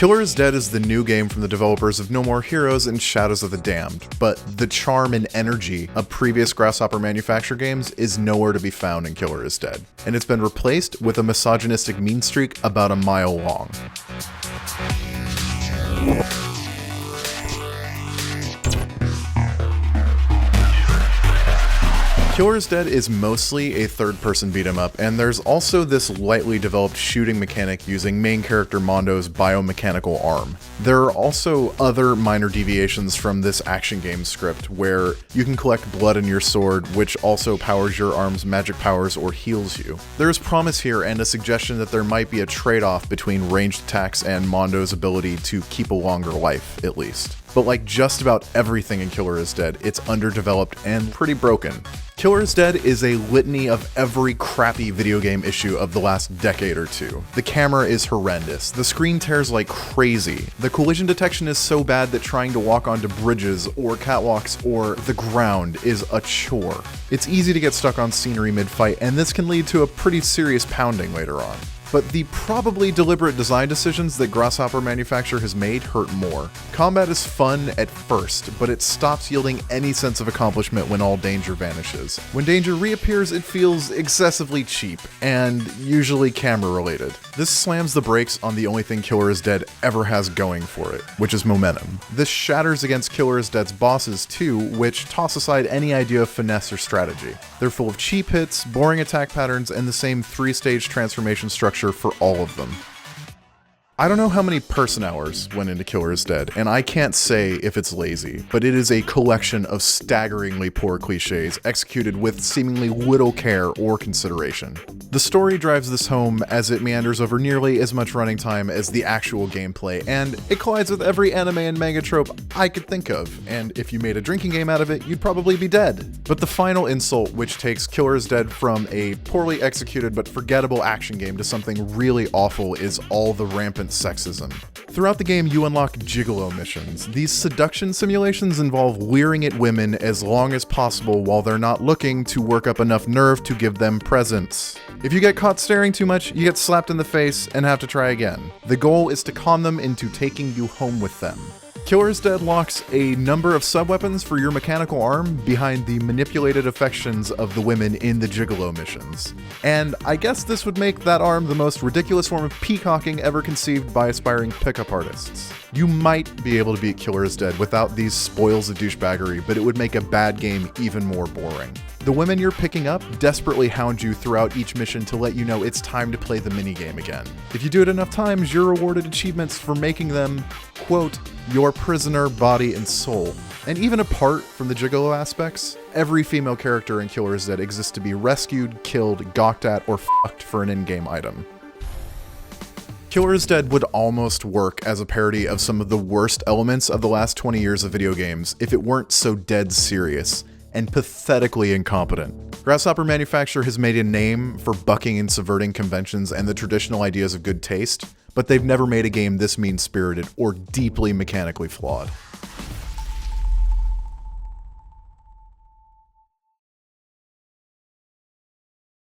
Killer is Dead is the new game from the developers of No More Heroes and Shadows of the Damned, but the charm and energy of previous Grasshopper Manufacture games is nowhere to be found in Killer is Dead, and it's been replaced with a misogynistic mean streak about a mile long. Killer is Dead is mostly a third-person beat-em-up, and there's also this lightly developed shooting mechanic using main character Mondo's biomechanical arm. There are also other minor deviations from this action game script, where you can collect blood in your sword, which also powers your arm's magic powers or heals you. There is promise here and a suggestion that there might be a trade-off between ranged attacks and Mondo's ability to keep a longer life, at least. But like just about everything in Killer is Dead, it's underdeveloped and pretty broken. Killer is Dead is a litany of every crappy video game issue of the last decade or two. The camera is horrendous, the screen tears like crazy, the collision detection is so bad that trying to walk onto bridges or catwalks or the ground is a chore. It's easy to get stuck on scenery mid-fight, and this can lead to a pretty serious pounding later on. But the probably deliberate design decisions that Grasshopper Manufacture has made hurt more. Combat is fun at first, but it stops yielding any sense of accomplishment when all danger vanishes. When danger reappears, it feels excessively cheap, and usually camera-related. This slams the brakes on the only thing Killer is Dead ever has going for it, which is momentum. This shatters against Killer is Dead's bosses too, which toss aside any idea of finesse or strategy. They're full of cheap hits, boring attack patterns, and the same 3-stage transformation structure for all of them. I don't know how many person hours went into Killer is Dead, and I can't say if it's lazy, but it is a collection of staggeringly poor cliches executed with seemingly little care or consideration. The story drives this home as it meanders over nearly as much running time as the actual gameplay, and it collides with every anime and manga trope I could think of, and if you made a drinking game out of it, you'd probably be dead. But the final insult, which takes Killer is Dead from a poorly executed but forgettable action game to something really awful, is all the rampant sexism. Throughout the game, you unlock gigolo missions. These seduction simulations involve leering at women as long as possible while they're not looking to work up enough nerve to give them presents. If you get caught staring too much, you get slapped in the face and have to try again. The goal is to con them into taking you home with them. Killer is Dead locks a number of sub-weapons for your mechanical arm behind the manipulated affections of the women in the gigolo missions. And I guess this would make that arm the most ridiculous form of peacocking ever conceived by aspiring pickup artists. You might be able to beat Killer is Dead without these spoils of douchebaggery, but it would make a bad game even more boring. The women you're picking up desperately hound you throughout each mission to let you know it's time to play the minigame again. If you do it enough times, you're awarded achievements for making them, quote, your prisoner, body, and soul. And even apart from the gigolo aspects, every female character in Killer is Dead exists to be rescued, killed, gawked at, or fucked for an in-game item. Killer is Dead would almost work as a parody of some of the worst elements of the last 20 years of video games if it weren't so dead serious and pathetically incompetent. Grasshopper Manufacture has made a name for bucking and subverting conventions and the traditional ideas of good taste, but they've never made a game this mean-spirited or deeply mechanically flawed.